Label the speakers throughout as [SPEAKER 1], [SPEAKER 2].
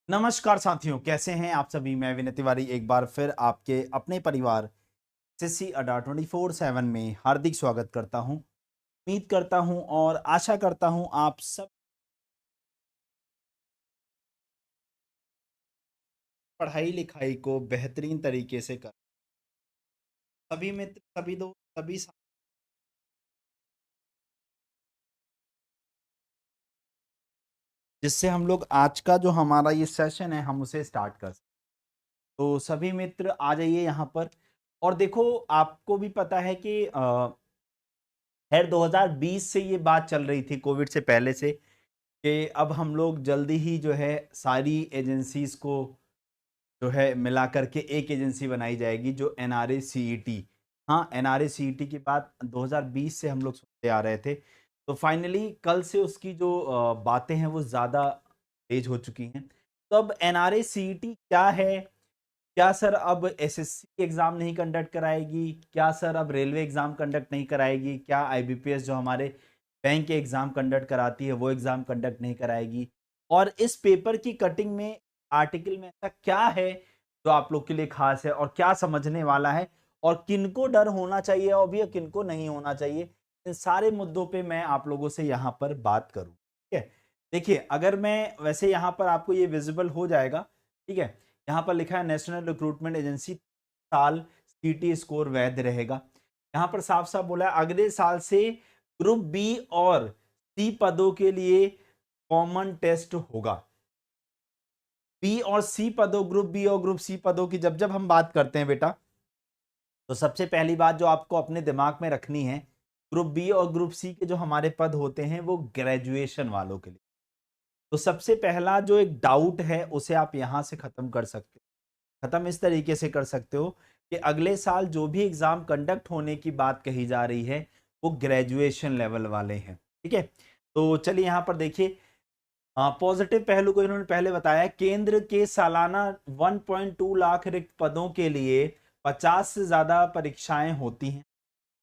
[SPEAKER 1] नमस्कार साथियों, कैसे हैं आप सभी। मैं विनय तिवारी एक बार फिर आपके अपने परिवार एसएससी अड्डा 24/7 में हार्दिक स्वागत करता हूं। उम्मीद करता हूं और आशा करता हूं आप सब पढ़ाई लिखाई को बेहतरीन तरीके से कर सभी मित्र, सभी दोस्त, सभी जिससे हम लोग आज का जो हमारा ये सेशन है हम उसे स्टार्ट कर सकें। तो सभी मित्र आ जाइए यहाँ पर। और देखो, आपको भी पता है कि खैर 2020 से ये बात चल रही थी, कोविड से पहले से, कि अब हम लोग जल्दी ही जो है सारी एजेंसीज को जो है मिला करके एक एजेंसी बनाई जाएगी, जो एनआरए सीईटी। हाँ, एनआरए सीईटी की बात 2020 से हम लोग सुनते आ रहे थे। तो फाइनली कल से उसकी जो बातें हैं वो ज़्यादा तेज हो चुकी हैं। तो अब एनआरए सीईटी क्या है? क्या सर अब एसएससी एग्जाम नहीं कंडक्ट कराएगी? क्या सर अब रेलवे एग्जाम कंडक्ट नहीं कराएगी? क्या आईबीपीएस जो हमारे बैंक के एग्जाम कंडक्ट कराती है वो एग्जाम कंडक्ट नहीं कराएगी? और इस पेपर की कटिंग में, आर्टिकल में ऐसा क्या है जो आप लोग के लिए खास है और क्या समझने वाला है, और किनको डर होना चाहिए और भी किनको नहीं होना चाहिए, इन सारे मुद्दों पे मैं आप लोगों से यहाँ पर बात करूँ। ठीक है, देखिए, अगर मैं वैसे यहाँ पर आपको ये विजिबल हो जाएगा। ठीक है, यहाँ पर लिखा है नेशनल रिक्रूटमेंट एजेंसी साल सीटी स्कोर वैध रहेगा। यहाँ पर साफ साफ बोला है अगले साल से ग्रुप बी और सी पदों के लिए कॉमन टेस्ट होगा। बी और सी पदों, ग्रुप बी और ग्रुप सी पदों की जब जब हम बात करते हैं बेटा, तो सबसे पहली बात जो आपको अपने दिमाग में रखनी है, ग्रुप बी और ग्रुप सी के जो हमारे पद होते हैं वो ग्रेजुएशन वालों के लिए। तो सबसे पहला जो एक डाउट है उसे आप यहां से खत्म कर सकते हो। खत्म इस तरीके से कर सकते हो कि अगले साल जो भी एग्जाम कंडक्ट होने की बात कही जा रही है वो ग्रेजुएशन लेवल वाले हैं। ठीक है, तो चलिए यहां पर देखिए, पॉजिटिव पहलू को इन्होंने पहले बताया। केंद्र के सालाना 1.2 लाख रिक्त पदों के लिए 50 से ज्यादा परीक्षाएं होती हैं।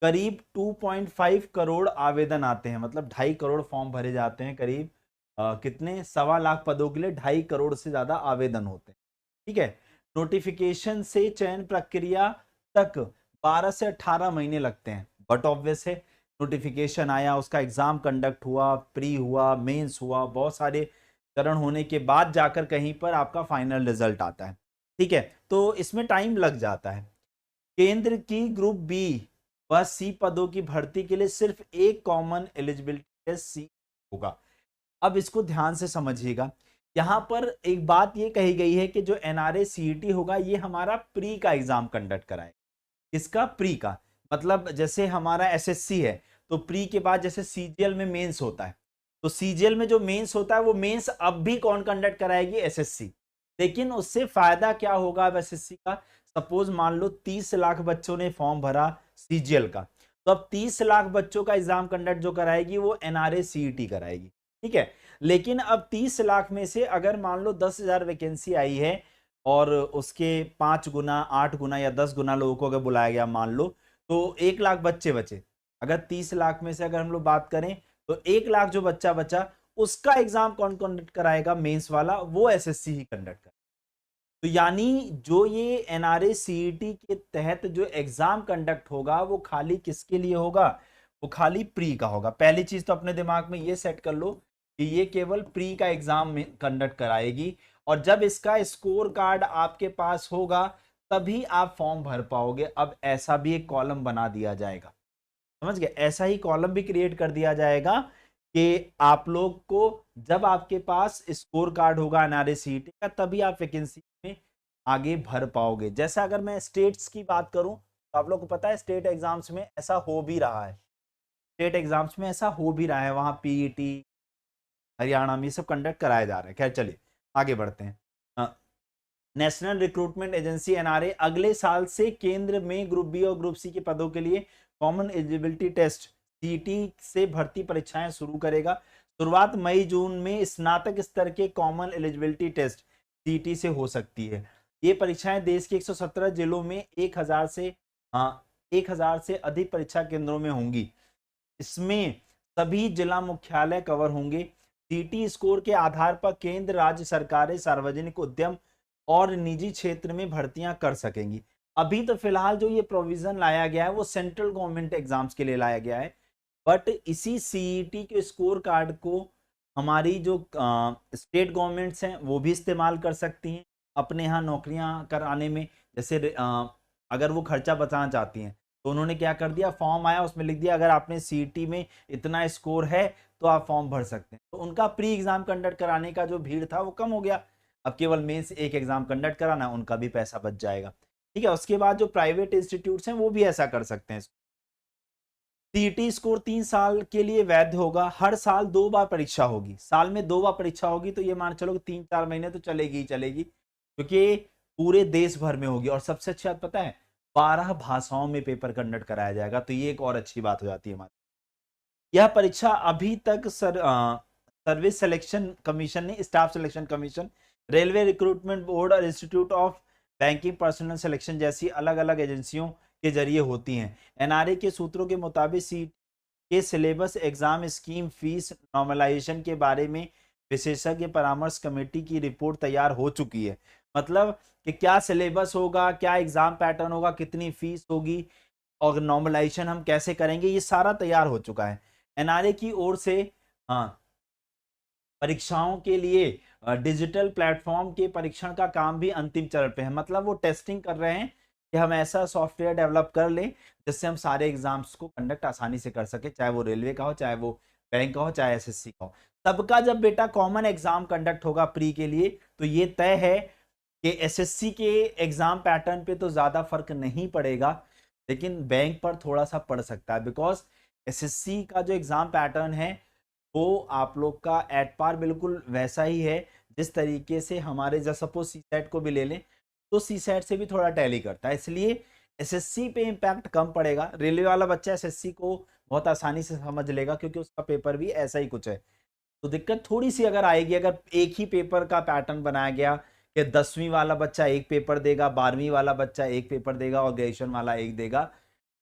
[SPEAKER 1] करीब 2.5 करोड़ आवेदन आते हैं, मतलब 2.5 करोड़ फॉर्म भरे जाते हैं। करीब कितने, 1.25 लाख पदों के लिए 2.5 करोड़ से ज्यादा आवेदन होते हैं। ठीक है, नोटिफिकेशन से चयन प्रक्रिया तक 12 से 18 महीने लगते हैं। बट ऑब्वियस है, नोटिफिकेशन आया, उसका एग्जाम कंडक्ट हुआ, प्री हुआ, मेंस हुआ, बहुत सारे चरण होने के बाद जाकर कहीं पर आपका फाइनल रिजल्ट आता है। ठीक है, तो इसमें टाइम लग जाता है। केंद्र की ग्रुप बी व सी पदों की भर्ती के लिए सिर्फ एक कॉमन एलिजिबिलिटी टेस्ट सी होगा। अब इसको ध्यान से समझिएगा। यहां पर एक बात ये कही गई है कि जो एनआरए सीईटी होगा ये हमारा प्री का एग्जाम कंडक्ट कराए। इसका प्री का मतलब, जैसे हमारा एसएससी है तो प्री के बाद जैसे सीजीएल में मेंस होता है, तो सीजीएल में जो मेंस होता है वो मेंस अब भी कौन कंडक्ट कराएगी? एसएससी। लेकिन उससे फायदा क्या होगा अब एसएससी का? सपोज मान लो 30 लाख बच्चों ने फॉर्म भरा सीजीएल का, तो अब 30 लाख बच्चों का एग्जाम कंडक्ट जो कराएगी वो एनआरए सीईटी कराएगी। ठीक है, लेकिन अब 30 लाख में से अगर मान लो 10,000 वैकेंसी आई है और उसके 5 गुना, 8 गुना या 10 गुना लोगों को अगर बुलाया गया मान लो, तो 1 लाख बच्चे बचे। अगर 30 लाख में से अगर हम लोग बात करें तो 1 लाख जो बच्चा बचा, उसका एग्जाम कौन कंडक्ट कराएगा? मेंस वाला, वो एसएससी ही कंडक्ट करेगा। तो यानी जो ये एनआरए सीईटी के तहत जो एग्जाम कंडक्ट होगा वो खाली किसके लिए होगा? वो खाली प्री का होगा। पहली चीज तो अपने दिमाग में ये सेट कर लो कि ये केवल प्री का एग्जाम कंडक्ट कराएगी, और जब इसका स्कोर कार्ड आपके पास होगा तभी आप फॉर्म भर पाओगे। अब ऐसा भी एक कॉलम बना दिया जाएगा, समझ गए? ऐसा ही कॉलम भी क्रिएट कर दिया जाएगा कि आप लोग को जब आपके पास स्कोर कार्ड होगा एनआरए सीईटी का तभी आप वैकेंसी में आगे भर पाओगे। जैसा अगर मैं स्टेट्स की बात करूं तो आप लोग को पता है स्टेट एग्जाम्स में ऐसा हो भी रहा है। स्टेट एग्जाम्स में ऐसा हो भी रहा है, वहां पीईटी हरियाणा में ये सब कंडक्ट कराया जा रहा है। खैर चलिए आगे बढ़ते हैं। नेशनल रिक्रूटमेंट एजेंसी एनआरए अगले साल से केंद्र में ग्रुप बी और ग्रुप सी के पदों के लिए कॉमन एलिजिबिलिटी टेस्ट सीटी से भर्ती परीक्षाएं शुरू करेगा। शुरुआत मई जून में स्नातक स्तर के कॉमन एलिजिबिलिटी टेस्ट सीटी से हो सकती है। ये परीक्षाएं देश के 117 जिलों में 1000 से अधिक परीक्षा केंद्रों में होंगी। इसमें सभी जिला मुख्यालय कवर होंगे। सीटी स्कोर के आधार पर केंद्र राज्य सरकारें सार्वजनिक उद्यम और निजी क्षेत्र में भर्तियां कर सकेंगी। अभी तो फिलहाल जो ये प्रोविजन लाया गया है वो सेंट्रल गवर्नमेंट एग्जाम्स के लिए लाया गया है, बट इसी सीईटी के स्कोर कार्ड को हमारी जो स्टेट गवर्नमेंट्स हैं वो भी इस्तेमाल कर सकती हैं अपने यहाँ नौकरियां कराने में। जैसे अगर वो खर्चा बचाना चाहती हैं तो उन्होंने क्या कर दिया, फॉर्म आया उसमें लिख दिया अगर आपने सीईटी में इतना स्कोर है तो आप फॉर्म भर सकते हैं। तो उनका प्री एग्जाम कंडक्ट कराने का जो भीड़ था वो कम हो गया, अब केवल मेंस एक एग्जाम कंडक्ट कराना, उनका भी पैसा बच जाएगा। ठीक है, उसके बाद जो प्राइवेट इंस्टीट्यूट्स हैं वो भी ऐसा कर सकते हैं। सीईटी स्कोर 3 साल के लिए वैध होगा, हर साल 2 बार परीक्षा होगी, साल में 2 बार परीक्षा होगी, तो ये मान चलो कि 3-4 महीने तो चलेगी ही चलेगी, क्योंकि पूरे देश भर में होगी। और सबसे अच्छी बात पता है, 12 भाषाओं में पेपर कंडक्ट कराया जाएगा, तो ये एक और अच्छी बात हो जाती है हमारी। यह परीक्षा अभी तक सर्विस सिलेक्शन कमीशन ने, staff selection commission, railway recruitment board और institute of banking personnel selection जैसी अलग अलग एजेंसियों के जरिए होती हैं। एनआरए के सूत्रों के मुताबिक सीट के syllabus, exam scheme, fees normalisation के बारे में विशेषज्ञ परामर्श कमेटी की रिपोर्ट तैयार हो चुकी है। मतलब कि क्या सिलेबस होगा, क्या एग्जाम पैटर्न होगा, कितनी फीस होगी और नॉर्मलाइजेशन हम कैसे करेंगे, ये सारा तैयार हो चुका है। एनआरए की ओर से हाँ, परीक्षाओं के लिए डिजिटल प्लेटफॉर्म के परीक्षण का काम भी अंतिम चरण पे है। मतलब वो टेस्टिंग कर रहे हैं कि हम ऐसा सॉफ्टवेयर डेवलप कर लें जिससे हम सारे एग्जाम्स को कंडक्ट आसानी से कर सके, चाहे वो रेलवे का हो, चाहे वो बैंक का हो, चाहे एसएससी का हो। सबका जब बेटा कॉमन एग्जाम कंडक्ट होगा प्री के लिए, तो ये तय है कि एसएससी के एग्जाम पैटर्न पे तो ज्यादा फर्क नहीं पड़ेगा, लेकिन बैंक पर थोड़ा सा पड़ सकता है, बिकॉज एसएससी का जो एग्जाम पैटर्न है वो आप लोग का एट पार बिल्कुल वैसा ही है जिस तरीके से हमारे, जब सपोज सी सेट को भी ले लें तो सी सेट से भी थोड़ा टैली करता है, इसलिए एसएससी पे इम्पैक्ट कम पड़ेगा। रेलवे वाला बच्चा एसएससी को बहुत आसानी से समझ लेगा क्योंकि उसका पेपर भी ऐसा ही कुछ है। तो दिक्कत थोड़ी सी अगर आएगी, अगर एक ही पेपर का पैटर्न बनाया गया कि 10वीं वाला बच्चा एक पेपर देगा, 12वीं वाला बच्चा एक पेपर देगा और ग्रेजुएशन वाला एक देगा,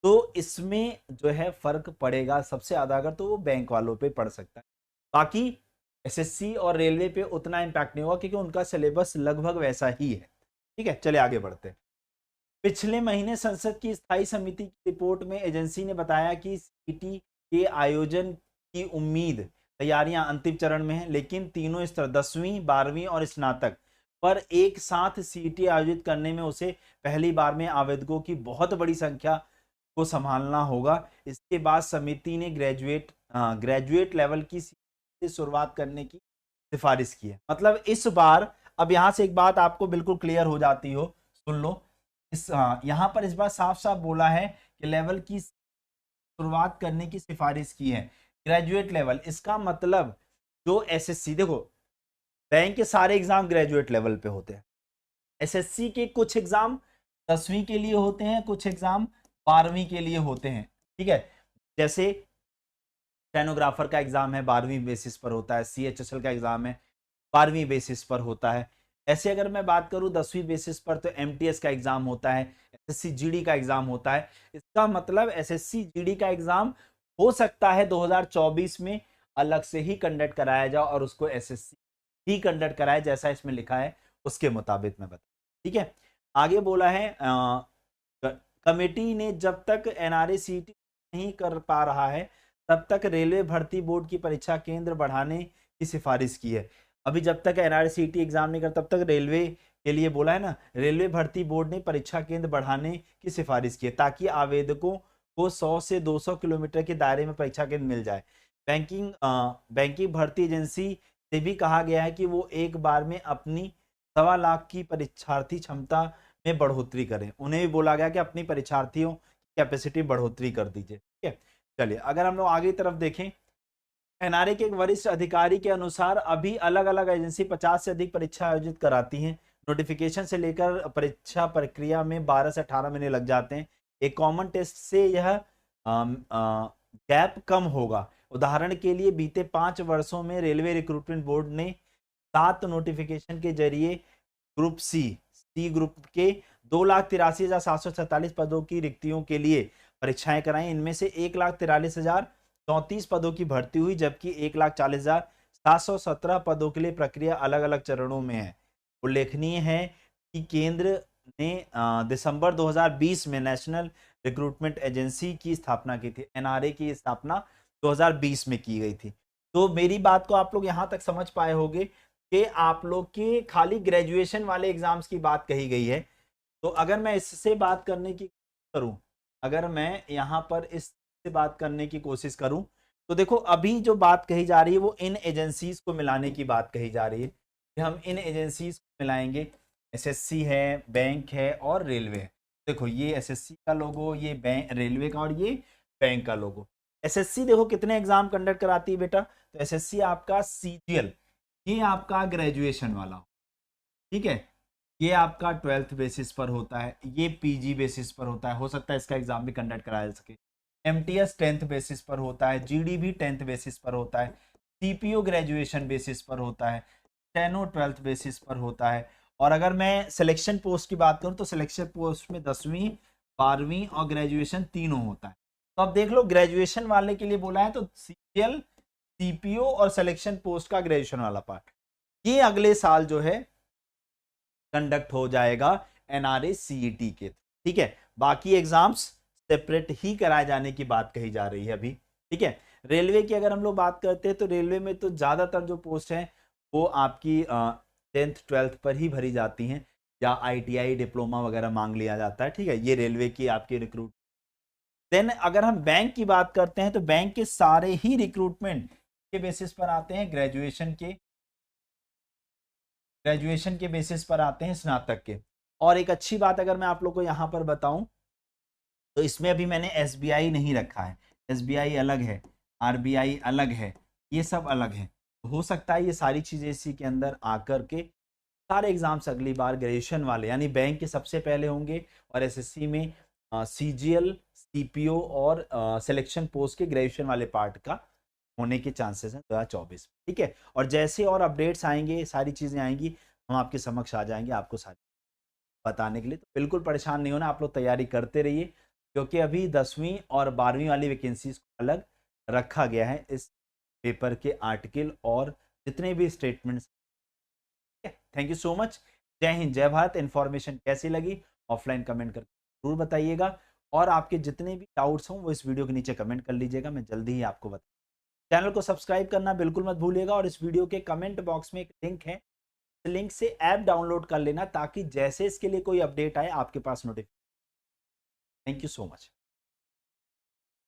[SPEAKER 1] तो इसमें जो है फर्क पड़ेगा सबसे ज्यादा अगर, तो वो बैंक वालों पे पड़ सकता है। बाकी एसएससी और रेलवे पे उतना इम्पैक्ट नहीं होगा क्योंकि उनका सिलेबस लगभग वैसा ही है। ठीक है, चले आगे बढ़ते हैं। पिछले महीने संसद की स्थायी समिति की रिपोर्ट में एजेंसी ने बताया कि सीईटी के आयोजन की उम्मीद, तैयारियां अंतिम चरण में है, लेकिन तीनों स्तर 10वीं, 12वीं और स्नातक पर एक साथ सीईटी आयोजित करने में उसे पहली बार में आवेदकों की बहुत बड़ी संख्या को संभालना होगा। इसके बाद समिति ने ग्रेजुएट लेवल की से शुरुआत करने की सिफारिश की है। मतलब इस बार, अब यहां से एक बात आपको बिल्कुल क्लियर हो जाती हो, सुन लो, यहां पर इस बार साफ साफ बोला है कि लेवल की शुरुआत करने की सिफारिश की है, ग्रेजुएट लेवल। इसका मतलब जो एसएससी, देखो बैंक के सारे एग्जाम ग्रेजुएट लेवल पे होते हैं, एसएससी के कुछ एग्जाम 10वीं के लिए होते हैं, कुछ एग्जाम 12वीं के लिए होते हैं। ठीक है, जैसे स्टेनोग्राफर का एग्जाम है 12वीं बेसिस पर होता है, सीएचएसएल का एग्जाम है 12वीं बेसिस पर होता है। ऐसे अगर मैं बात करूं 10वीं बेसिस पर तो एमटीएस का एग्जाम होता है, एसएससी जीडी का एग्जाम होता है। इसका मतलब एसएससी जीडी का एग्जाम हो सकता है 2024 में अलग से ही कंडक्ट कराया जाए और उसको एसएससी ही कंडक्ट कराए, जैसा इसमें लिखा है उसके मुताबिक मैं बता। ठीक है, आगे बोला है कमेटी ने जब तक एनआरए सीईटी नहीं कर पा रहा है तब तक रेलवे भर्ती बोर्ड की परीक्षा केंद्र बढ़ाने की सिफारिश की है। अभी जब तक एनआरए सीईटी एग्जाम नहीं कर तब तक रेलवे के लिए बोला है ना, रेलवे भर्ती बोर्ड ने परीक्षा केंद्र बढ़ाने की सिफारिश की है ताकि आवेदकों को 100 से 200 किलोमीटर के दायरे में परीक्षा केंद्र मिल जाए। बैंकिंग भर्ती एजेंसी से भी कहा गया है कि वो एक बार में अपनी 1.25 लाख की परीक्षार्थी क्षमता में बढ़ोतरी करें। उन्हें भी बोला गया कि अपनी परीक्षार्थियों की कैपेसिटी बढ़ोतरी कर दीजिए। ठीक है, चलिए अगर हम लोग आगे तरफ देखें, एनआरए के एक वरिष्ठ अधिकारी के अनुसार अभी अलग अलग एजेंसी 50 से अधिक परीक्षा आयोजित कराती हैं। नोटिफिकेशन से लेकर परीक्षा प्रक्रिया में 12 से 18 महीने लग जाते हैं। एक कॉमन टेस्ट से यह गैप कम होगा। उदाहरण के लिए बीते 5 वर्षों में रेलवे रिक्रूटमेंट बोर्ड ने 7 नोटिफिकेशन के जरिए ग्रुप सी ग्रुप के 2,83,747 पदों की रिक्तियों के लिए परीक्षाएं कराई। इनमें से 1,43,034 पदों की भर्ती हुई, जबकि 717 पदों के लिए प्रक्रिया अलग अलग चरणों में है। उल्लेखनीय है कि केंद्र ने दिसंबर 2020 में नेशनल रिक्रूटमेंट एजेंसी की स्थापना की थी। एनआरए की स्थापना 2020 में की गई थी। तो मेरी बात को आप लोग यहां तक समझ पाए होंगे कि आप लोग के खाली ग्रेजुएशन वाले एग्जाम्स की बात कही गई है। तो अगर मैं इससे बात करने की करूं, अगर मैं यहां पर इससे बात करने की कोशिश करूं, तो देखो अभी जो बात कही जा रही है वो इन एजेंसीज को मिलाने की बात कही जा रही है कि हम इन एजेंसीज को मिलाएंगे। एसएससी है, बैंक है और रेलवे है। देखो ये एसएससी का लोगो, ये बैंक रेलवे का, और ये बैंक का लोगो। एसएससी देखो कितने एग्जाम कंडक्ट कराती है बेटा, तो एसएससी आपका सीजीएल, ये आपका ग्रेजुएशन वाला, ठीक है, ये आपका 12th बेसिस पर होता है, ये पीजी बेसिस पर होता है, हो सकता है इसका एग्जाम भी कंडक्ट कराया जा सके। एमटीएस 10th बेसिस पर होता है, जीडी भी 10th बेसिस पर होता है, सीपीओ ग्रेजुएशन बेसिस पर होता है, स्टेनो 12th बेसिस पर होता है। और अगर मैं सिलेक्शन पोस्ट की बात करूं तो सिलेक्शन पोस्ट में 10वीं 12वीं और ग्रेजुएशन तीनों होता है। तो अब देख लो ग्रेजुएशन वाले के लिए बोला है तो सीजीएल, सीपीओ और सिलेक्शन पोस्ट का ग्रेजुएशन वाला पार्ट ये अगले साल जो है कंडक्ट हो जाएगा एनआरए सीईटी के। ठीक है, बाकी एग्जाम्स सेपरेट ही कराए जाने की बात कही जा रही है अभी। ठीक है, रेलवे की अगर हम लोग बात करते हैं तो रेलवे में तो ज्यादातर जो पोस्ट है वो आपकी 10th 12th पर ही भरी जाती हैं, या आईटीआई डिप्लोमा वगैरह मांग लिया जाता है। ठीक है, ये रेलवे की आपकी रिक्रूट। देन अगर हम बैंक की बात करते हैं तो बैंक के सारे ही रिक्रूटमेंट के बेसिस पर आते हैं, ग्रेजुएशन के बेसिस पर आते हैं, स्नातक के। और एक अच्छी बात अगर मैं आप लोग को यहाँ पर बताऊं तो इसमें अभी मैंने एसबीआई नहीं रखा है। एसबीआई अलग है, आरबीआई अलग है, ये सब अलग है। हो सकता है ये सारी चीजें इसी के अंदर आकर के सारे एग्जाम्स अगली बार ग्रेजुएशन वाले यानी बैंक के सबसे पहले होंगे, और एसएससी में सीजीएल, सीपीओ और सिलेक्शन पोस्ट के ग्रेजुएशन वाले पार्ट का होने के चांसेस हैं 2024। ठीक है, और जैसे और अपडेट्स आएंगे, सारी चीजें आएंगी, हम आपके समक्ष आ जाएंगे आपको सारी बताने के लिए। तो बिल्कुल परेशान नहीं होना, आप लोग तैयारी करते रहिए, क्योंकि अभी 10वीं और 12वीं वाली वैकेंसीज को अलग रखा गया है इस पेपर के आर्टिकल और जितने भी statements. Thank you so much. जय हिंद, जय भारत। इन्फॉर्मेशन कैसी लगी ऑफलाइन कमेंट करके जरूर बताइएगा, और आपके जितने भी डाउट्स हों वो इस वीडियो के नीचे कमेंट कर लीजिएगा, मैं जल्दी ही आपको बता। चैनल को सब्सक्राइब करना बिल्कुल मत भूलिएगा, और इस वीडियो के कमेंट बॉक्स में एक लिंक है, लिंक से ऐप डाउनलोड कर लेना ताकि जैसे इसके लिए कोई अपडेट आए आपके पास notification. Thank you so much.